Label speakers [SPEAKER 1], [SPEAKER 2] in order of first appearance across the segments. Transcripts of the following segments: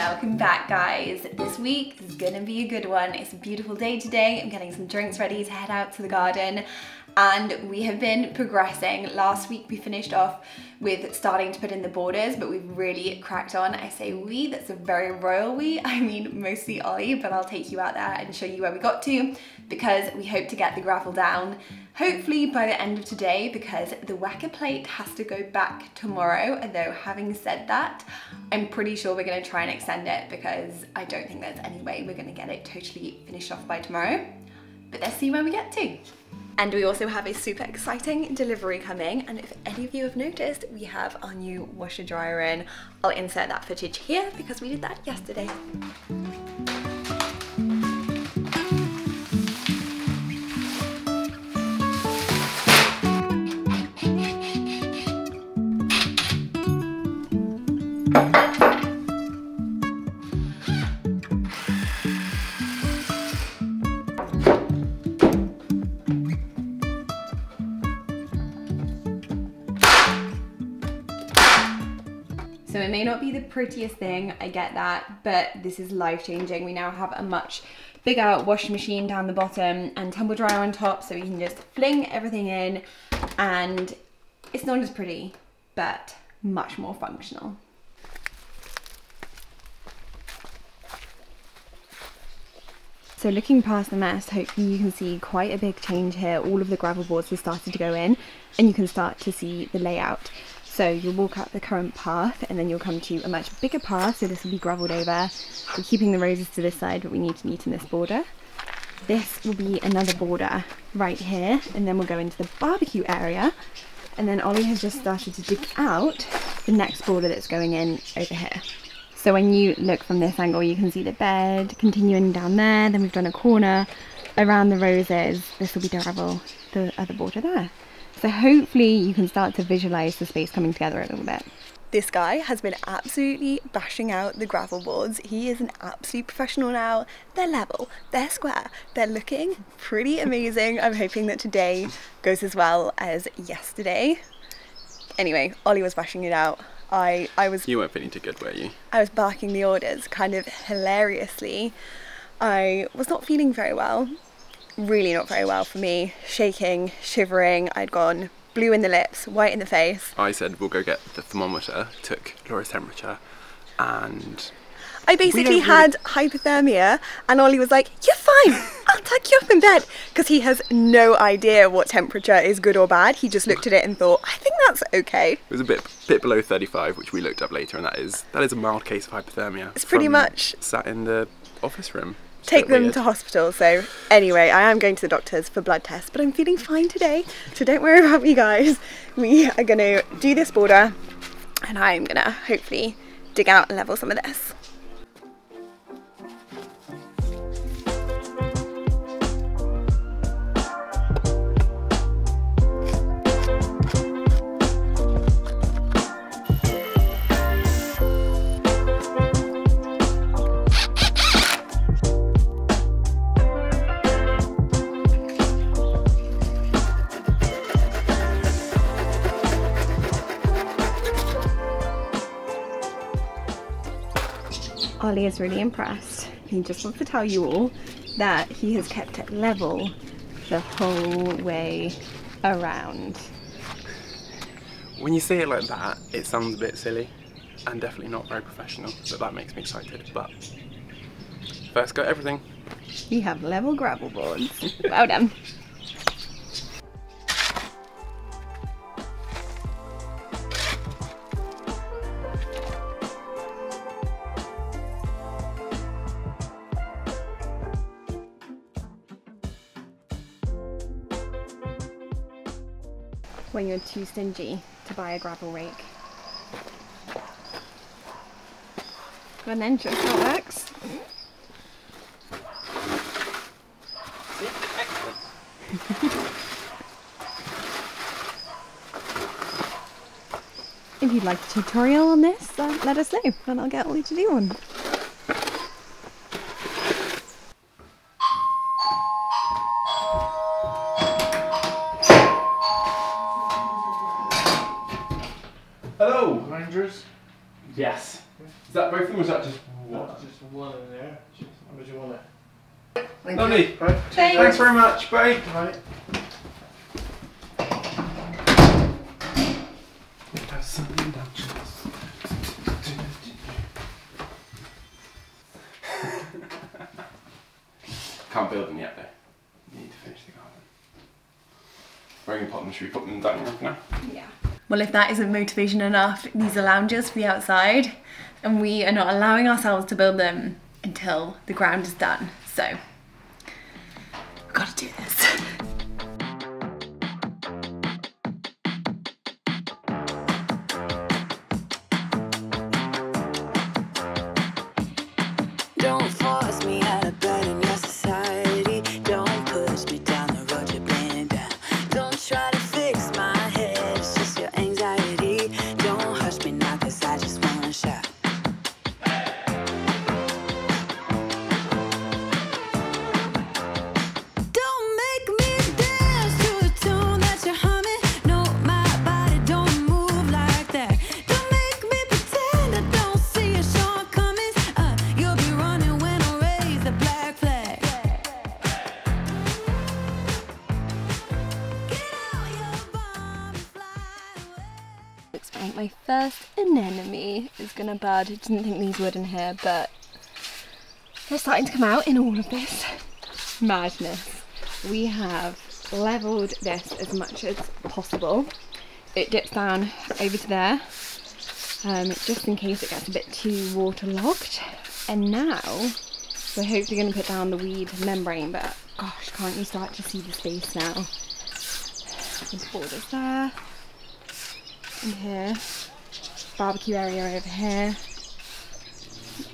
[SPEAKER 1] Welcome back, guys. This week is gonna be a good one. It's a beautiful day today. I'm getting some drinks ready to head out to the garden, and we have been progressing. Last week we finished off with starting to put in the borders, but we've really cracked on. I say we, that's a very royal we. I mean mostly Ollie, but I'll take you out there and show you where we got to, because we hope to get the gravel down hopefully by the end of today, because the whacker plate has to go back tomorrow. Although having said that, I'm pretty sure we're going to try and extend it, because I don't think there's any way we're going to get it totally finished off by tomorrow. But let's see where we get to. And we also have a super exciting delivery coming, and if any of you have noticed, we have our new washer dryer in. I'll insert that footage here because we did that yesterday. So it may not be the prettiest thing, I get that, but this is life-changing. We now have a much bigger washing machine down the bottom and tumble dryer on top, so we can just fling everything in, and it's not as pretty, but much more functional. So looking past the mess, hopefully you can see quite a big change here. All of the gravel boards have started to go in, and you can start to see the layout. So you'll walk up the current path, and then you'll come to a much bigger path, so this will be gravelled over. We're keeping the roses to this side, but we need to neaten this border. This will be another border right here, and then we'll go into the barbecue area, and then Ollie has just started to dig out the next border that's going in over here. So when you look from this angle, you can see the bed continuing down there, then we've done a corner around the roses. This will be gravel, the other border there. So hopefully you can start to visualize the space coming together a little bit. This guy has been absolutely bashing out the gravel boards. He is an absolute professional now. They're level, they're square, they're looking pretty amazing. I'm hoping that today goes as well as yesterday. Anyway, Ollie was bashing it out. I was...
[SPEAKER 2] You weren't feeling too good, were you?
[SPEAKER 1] I was barking the orders kind of hilariously. I was not feeling very well. Really not very well for me. Shaking, shivering. I'd gone blue in the lips, white in the face.
[SPEAKER 2] I said we'll go get the thermometer, took Laura's temperature, and
[SPEAKER 1] I basically had hypothermia, and Ollie was like, "You're fine, I'll tuck you up in bed," because he has no idea what temperature is good or bad. He just looked at it and thought, "I think that's okay." It
[SPEAKER 2] was a bit below 35, which we looked up later, and that is a mild case of hypothermia.
[SPEAKER 1] It's pretty much
[SPEAKER 2] sat in the office room.
[SPEAKER 1] Take them to hospital. So anyway, I am going to the doctors for blood tests, but I'm feeling fine today, so don't worry about me, guys. We are gonna do this border, and I'm gonna hopefully dig out and level some of this. Ollie is really impressed. He just wants to tell you all that he has kept it level the whole way around.
[SPEAKER 2] When you say it like that, it sounds a bit silly and definitely not very professional, but that makes me excited. But first got everything.
[SPEAKER 1] We have level gravel boards. Well done. When you're too stingy to buy a gravel rake. Go on then, show us how it works. If you'd like a tutorial on this, let us know and I'll get Ollie to do one.
[SPEAKER 2] Hello, Rangers. Yes. Is that both of them or is that just one? Lovely.
[SPEAKER 3] Right.
[SPEAKER 2] Thanks very much. Bye.
[SPEAKER 3] Right.
[SPEAKER 2] Can't build them yet though. Need to finish the garden. Where are you put them? Should we put them in the dining room now?
[SPEAKER 1] Yeah. Well, if that isn't motivation enough, these are loungers for the outside, and we are not allowing ourselves to build them until the ground is done. So, we've got to do this.
[SPEAKER 4] Don't force me out of bed in your society. Don't push me down the road you're bringing down. Don't try to fix my head, it's just your anxiety. Don't hush me now, cause I just wanna shout. Don't make me dance to a tune that you're humming. No, my body don't move like that. Don't make me pretend I don't see your shortcomings. You'll be running when I raise the black flag. Get out your bomb and fly away.
[SPEAKER 1] Looks like my first anemone is gonna bud. I didn't think these would in here, but they're starting to come out in all of this madness. We have leveled this as much as possible. It dips down over to there, just in case it gets a bit too waterlogged. And now we're hopefully going to put down the weed membrane, but gosh, can't you start to see the space now? The borders there, and here, barbecue area over here,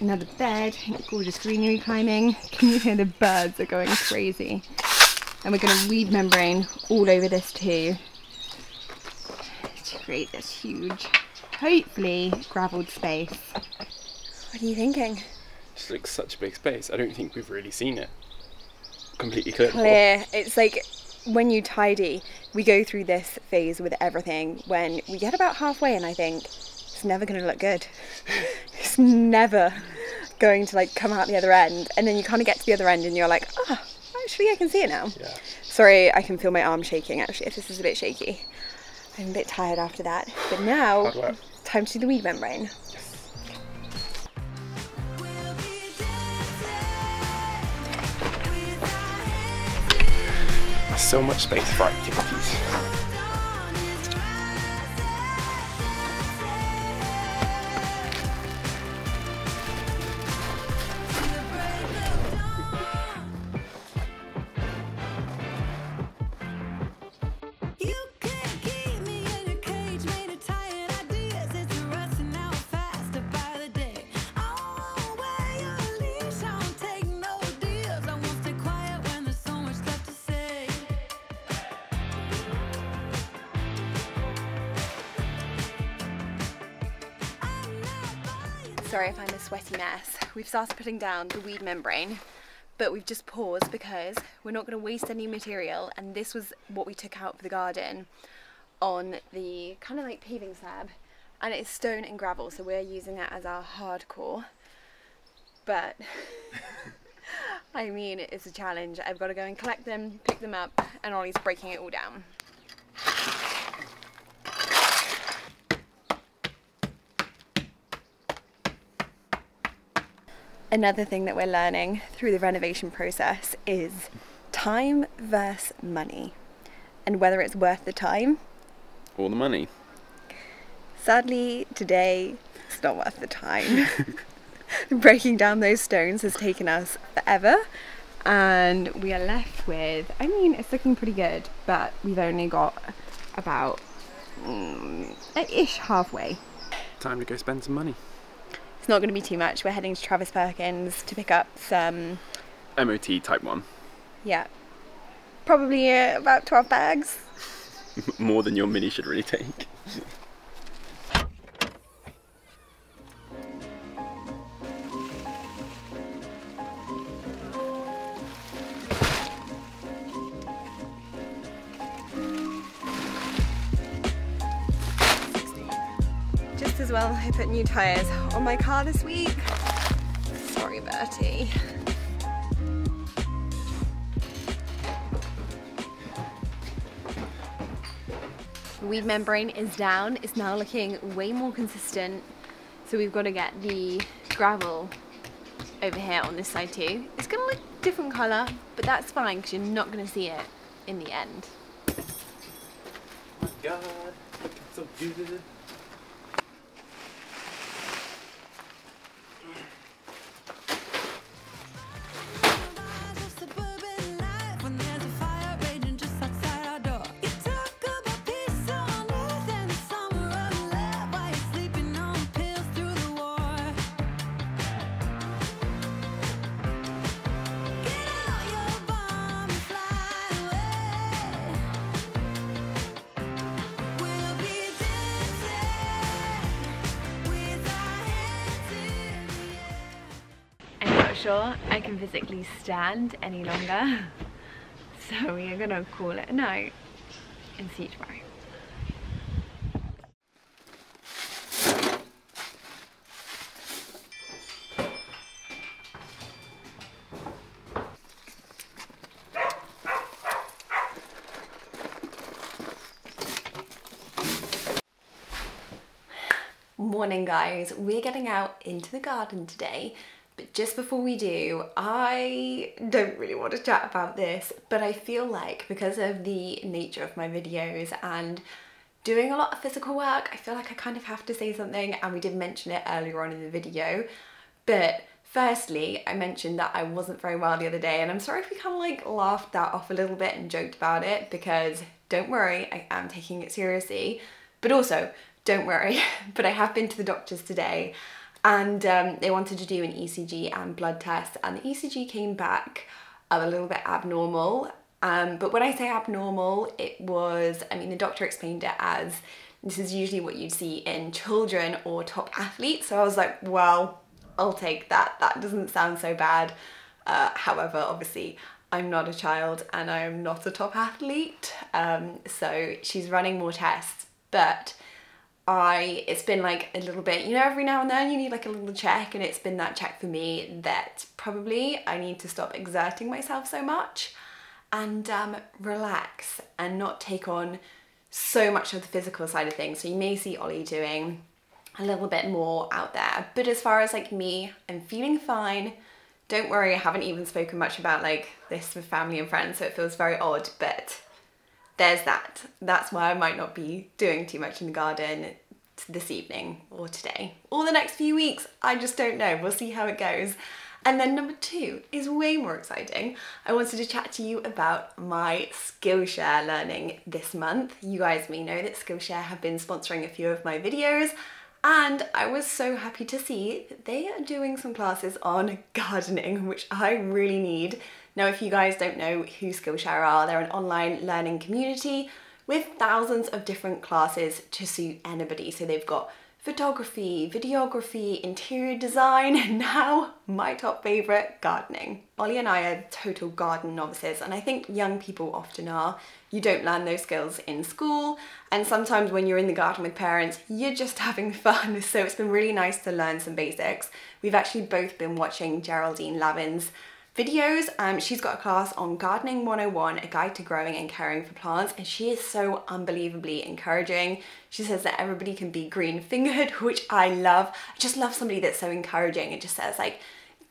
[SPEAKER 1] another bed, gorgeous greenery climbing. Can you hear the birds are going crazy? And we're going to weed membrane all over this too, to create this huge, hopefully gravelled space. What are you thinking?
[SPEAKER 2] Just looks such a big space. I don't think we've really seen it completely clear.
[SPEAKER 1] Clear. It's like when you tidy, we go through this phase with everything. When we get about halfway and I think it's never going to look good. It's never going to like come out the other end. And then you kind of get to the other end and you're like, ah, actually I can see it now.
[SPEAKER 2] Yeah.
[SPEAKER 1] Sorry, I can feel my arm shaking actually, if this is a bit shaky. I'm a bit tired after that. But now,
[SPEAKER 2] Hard work.
[SPEAKER 1] time to do the weed membrane.
[SPEAKER 2] There's so much space for activities.
[SPEAKER 1] Sorry if I'm a sweaty mess. We've started putting down the weed membrane, but we've just paused because we're not going to waste any material, and this was what we took out for the garden on the kind of like paving slab, and it's stone and gravel, so we're using that as our hardcore. But I mean, it's a challenge. I've got to go and collect them, pick them up, and Ollie's breaking it all down. Another thing that we're learning through the renovation process is time versus money, and whether it's worth the time.
[SPEAKER 2] All the money.
[SPEAKER 1] Sadly, today, it's not worth the time. Breaking down those stones has taken us forever, and we are left with, I mean, it's looking pretty good, but we've only got about ish halfway.
[SPEAKER 2] Time to go spend some money.
[SPEAKER 1] It's not going to be too much. We're heading to Travis Perkins to pick up some
[SPEAKER 2] MOT type 1.
[SPEAKER 1] Yeah, probably about 12 bags.
[SPEAKER 2] More than your mini should really take.
[SPEAKER 1] Just as well I put new tyres on my car this week. Sorry, Bertie. The weed membrane is down. It's now looking way more consistent. So we've got to get the gravel over here on this side too. It's going to look different colour, but that's fine because you're not going to see it in the end.
[SPEAKER 2] Oh my god, looking so good.
[SPEAKER 1] Sure I can physically stand any longer, so we are gonna call it a night and see you tomorrow. Morning guys, we're getting out into the garden today. But just before we do, I don't really want to chat about this, but I feel like because of the nature of my videos and doing a lot of physical work, I feel like I kind of have to say something, and we did mention it earlier on in the video. But firstly, I mentioned that I wasn't very well the other day, and I'm sorry if we kind of like laughed that off a little bit and joked about it, because don't worry, I am taking it seriously. But also, don't worry, but I have been to the doctors today, and they wanted to do an ECG and blood test, and the ECG came back a little bit abnormal. But when I say abnormal, it was, I mean, the doctor explained it as this is usually what you'd see in children or top athletes. So I was like, well, I'll take that. That doesn't sound so bad. However, obviously, I'm not a child and I'm not a top athlete. So she's running more tests, but it's been like a little bit, you know, every now and then you need like a little check, and it's been that check for me that probably I need to stop exerting myself so much and relax and not take on so much of the physical side of things. So you may see Ollie doing a little bit more out there, but as far as like me, I'm feeling fine. Don't worry, I haven't even spoken much about like this with family and friends, so it feels very odd, but there's that. That's why I might not be doing too much in the garden this evening or today or the next few weeks. I just don't know. We'll see how it goes. And then number two is way more exciting. I wanted to chat to you about my Skillshare learning this month. You guys may know that Skillshare have been sponsoring a few of my videos, and I was so happy to see that they are doing some classes on gardening, which I really need. Now, if you guys don't know who Skillshare are, they're an online learning community with thousands of different classes to suit anybody. So they've got photography, videography, interior design, and now my top favourite, gardening. Ollie and I are total garden novices, and I think young people often are. You don't learn those skills in school, and sometimes when you're in the garden with parents, you're just having fun. So it's been really nice to learn some basics. We've actually both been watching Geraldine Lavin's videos. She's got a class on Gardening 101, a guide to growing and caring for plants, and she is so unbelievably encouraging. She says that everybody can be green fingered, which I love. I just love somebody that's so encouraging. It just says like,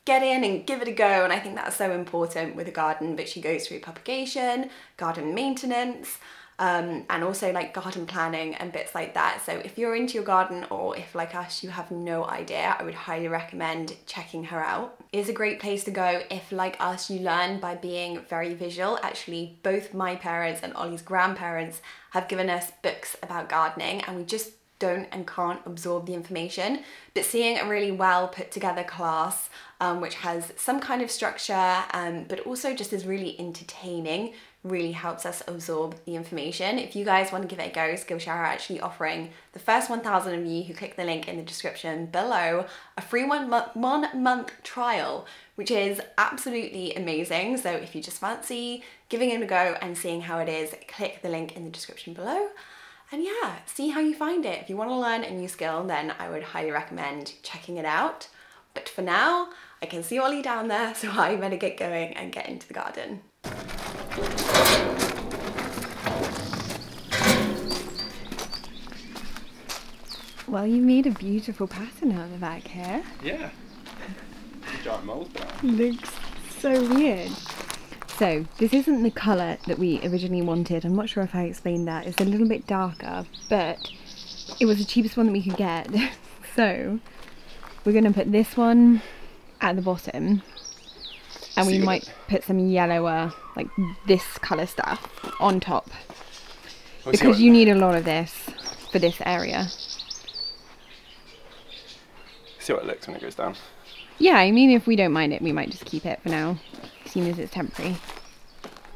[SPEAKER 1] get in and give it a go, and I think that's so important with a garden. But she goes through propagation, garden maintenance, and also like garden planning and bits like that. So if you're into your garden, or if like us you have no idea, I would highly recommend checking her out. It is a great place to go if like us you learn by being very visual. Actually, both my parents and Ollie's grandparents have given us books about gardening, and we just don't and can't absorb the information. But seeing a really well put together class which has some kind of structure but also just is really entertaining really helps us absorb the information. If you guys want to give it a go, Skillshare are actually offering the first 1,000 of you who click the link in the description below a free one month trial, which is absolutely amazing. So if you just fancy giving it a go and seeing how it is, click the link in the description below. And yeah, see how you find it. If you want to learn a new skill, then I would highly recommend checking it out. But for now, I can see Ollie down there, so I better get going and get into the garden. Well, you made a beautiful pattern out of the back here.
[SPEAKER 2] Yeah. Giant moles down.
[SPEAKER 1] Looks so weird. So this isn't the colour that we originally wanted. I'm not sure if I explained that. It's a little bit darker, but it was the cheapest one that we could get. So we're going to put this one at the bottom, and we might put some yellower, like this colour stuff on top, because you need a lot of this for this area.
[SPEAKER 2] See what it looks when it goes down.
[SPEAKER 1] Yeah, I mean, if we don't mind it, we might just keep it for now, seeing as it's temporary.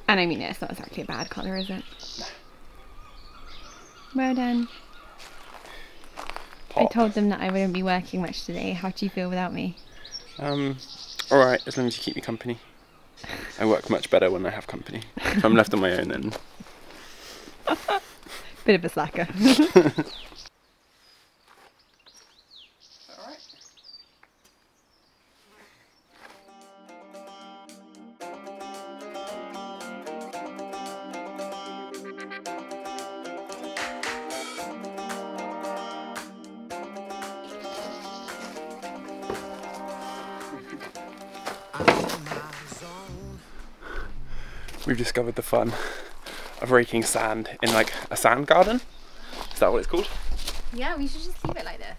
[SPEAKER 1] And I mean, it's not exactly a bad colour, is it? Well done.
[SPEAKER 2] Pop.
[SPEAKER 1] I told them that I wouldn't be working much today. How do you feel without me?
[SPEAKER 2] Alright, as long as you keep me company. I work much better when I have company. If I'm left on my own, then...
[SPEAKER 1] Bit of a slacker.
[SPEAKER 2] We've discovered the fun of raking sand in like a sand garden. Is that what it's called?
[SPEAKER 1] Yeah, we should just leave it like this.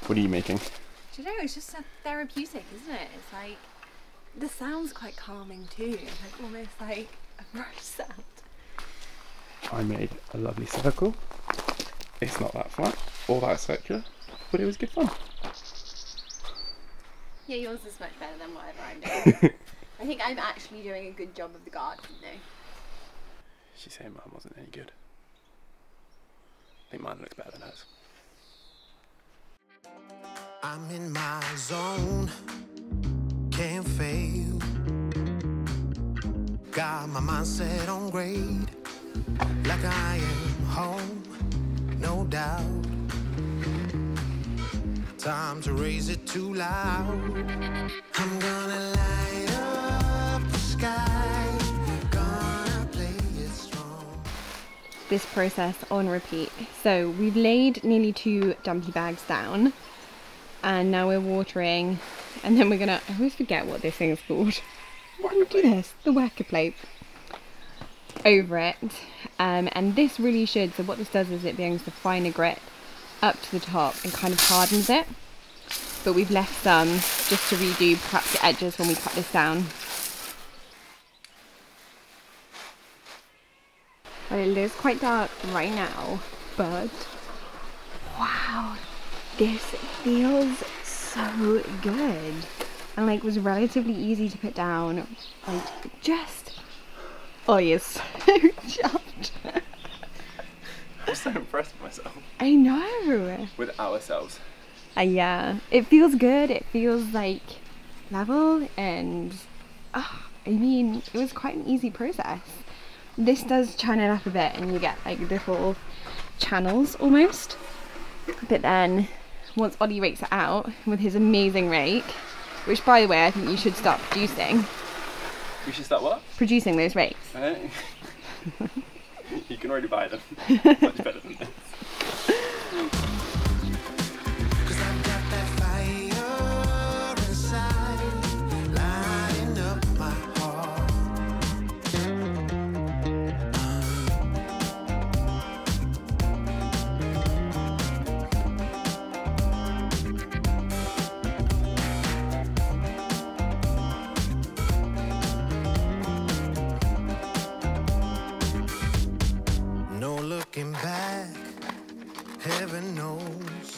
[SPEAKER 2] What are you making?
[SPEAKER 1] Do you know, it's just therapeutic, isn't it? It's like, the sound's quite calming too. It's like almost like a brush sound.
[SPEAKER 2] I made a lovely circle. It's not that flat or that circular, but it was good fun.
[SPEAKER 1] Yeah, yours is much better than whatever I'm doing. I think I'm actually doing a good job of the garden though.
[SPEAKER 2] She's saying mine wasn't any good. I think mine looks better than hers.
[SPEAKER 3] I'm in my zone, can't fail. Got my mindset on grade, like I am home, no doubt. Time to raise it too loud. I'm gonna light up the sky, gonna play it strong.
[SPEAKER 1] This process on repeat. So we've laid nearly 2 dumpy bags down, and now we're watering, and then we're gonna, I always forget what this thing is called. Why do we do this? The whacker plate. Over it. And this really should, so what this does is it brings the finer grit up to the top and kind of hardens it. But we've left some just to redo perhaps the edges when we cut this down. Well, it looks quite dark right now, but wow, this feels so good. And like was relatively easy to put down. Like just, oh yes, so chuffed.
[SPEAKER 2] I'm so impressed with myself.
[SPEAKER 1] I know.
[SPEAKER 2] With ourselves.
[SPEAKER 1] Yeah, it feels good. It feels like level, and I mean, it was quite an easy process. This does churn it up a bit, and you get like little channels almost. But then, once Ollie rakes it out with his amazing rake, which by the way, I think you should start producing.
[SPEAKER 2] We should start what?
[SPEAKER 1] Producing those rakes.
[SPEAKER 2] You can already buy them. Much better than this.
[SPEAKER 3] Looking back, heaven knows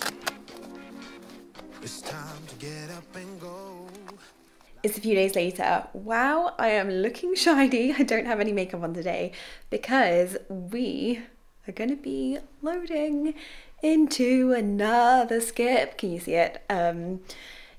[SPEAKER 3] it's time to get up and go.
[SPEAKER 1] It's a few days later. Wow, I am looking shiny. I don't have any makeup on today because we are going to be loading into another skip. Can you see it?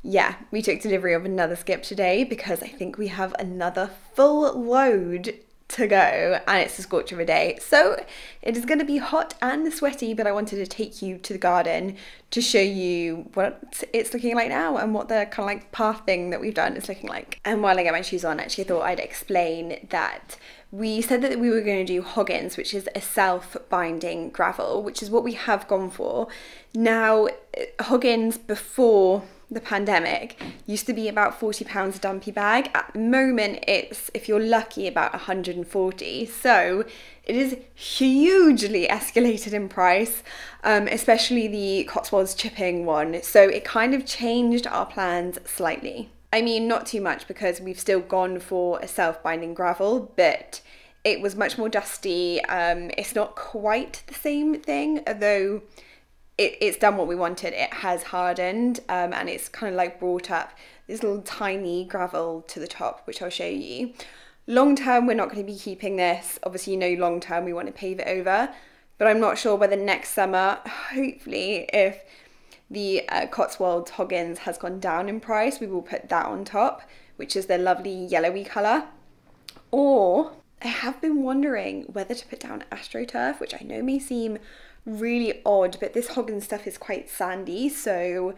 [SPEAKER 1] Yeah, we took delivery of another skip today because I think we have another full load to go and it's a scorcher of a day. So it is going to be hot and sweaty, but I wanted to take you to the garden to show you what it's looking like now and what the kind of like path thing that we've done is looking like. And while I get my shoes on, actually I thought I'd explain that we said that we were going to do Hoggins, which is a self-binding gravel, which is what we have gone for. Now, Hoggins before the pandemic used to be about £40 a dumpy bag. At the moment, it's, if you're lucky, about 140. So it is hugely escalated in price, especially the Cotswolds chipping one. So it kind of changed our plans slightly. I mean, not too much because we've still gone for a self-binding gravel, but it was much more dusty. It's not quite the same thing, although it's done what we wanted. It has hardened and it's kind of like brought up this little tiny gravel to the top, which I'll show you. Long term, we're not going to be keeping this. Obviously, you know, long term, we want to pave it over, but I'm not sure whether next summer, hopefully, if the Cotswolds Hoggins has gone down in price, we will put that on top, which is the lovely yellowy colour. Or I have been wondering whether to put down AstroTurf, which I know may seem really odd, but this Hoggins stuff is quite sandy, so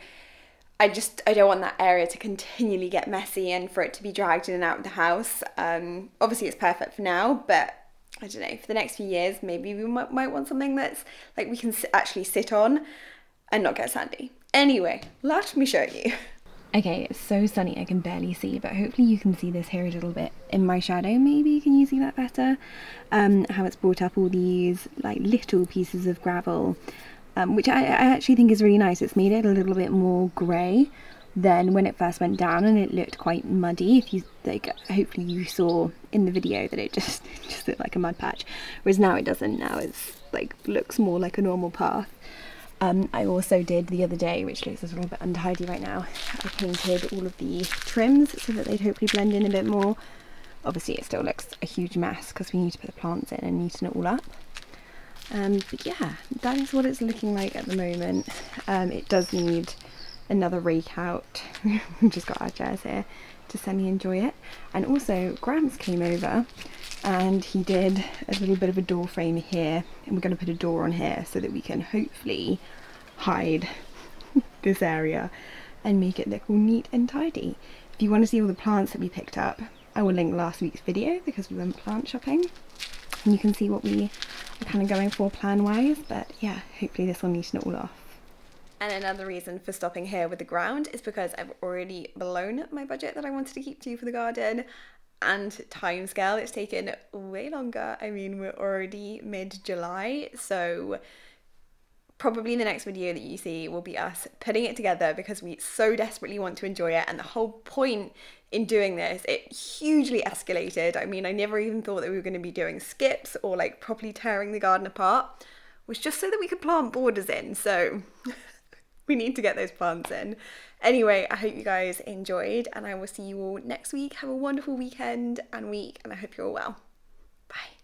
[SPEAKER 1] I don't want that area to continually get messy and for it to be dragged in and out of the house. Obviously it's perfect for now, but I don't know, for the next few years maybe we might want something that's like we can actually sit on and not get sandy. Anyway, let me show you. Okay, it's so sunny I can barely see, but hopefully you can see this here a little bit in my shadow. Maybe can you see that better? How it's brought up all these like little pieces of gravel, which I actually think is really nice. It's made it a little bit more grey than when it first went down, and it looked quite muddy. If you like, hopefully you saw in the video that it just looked like a mud patch, whereas now it doesn't. Now it's like looks more like a normal path. I also did the other day, which looks a little bit untidy right now, I painted all of the trims so that they'd hopefully blend in a bit more. Obviously it still looks a huge mess because we need to put the plants in and neaten it all up. But yeah, that is what it's looking like at the moment. It does need another rake out. We've just got our chairs here to semi-enjoy it. And also Gramps came over and he did a little bit of a door frame here, and we're going to put a door on here so that we can hopefully hide this area and make it look all neat and tidy. If you want to see all the plants that we picked up, I will link last week's video because we went plant shopping and you can see what we are kind of going for plan wise. But yeah, hopefully this will neaten it all off. And another reason for stopping here with the ground is because I've already blown my budget that I wanted to keep to for the garden, and timescale, it's taken way longer. I mean, we're already mid-July, so probably the next video that you see will be us putting it together because we so desperately want to enjoy it. And the whole point in doing this, it hugely escalated. I mean, I never even thought that we were going to be doing skips or like properly tearing the garden apart, was just so that we could plant borders in. So we need to get those plants in. Anyway, I hope you guys enjoyed, and I will see you all next week. Have a wonderful weekend and week, and I hope you're all well. Bye.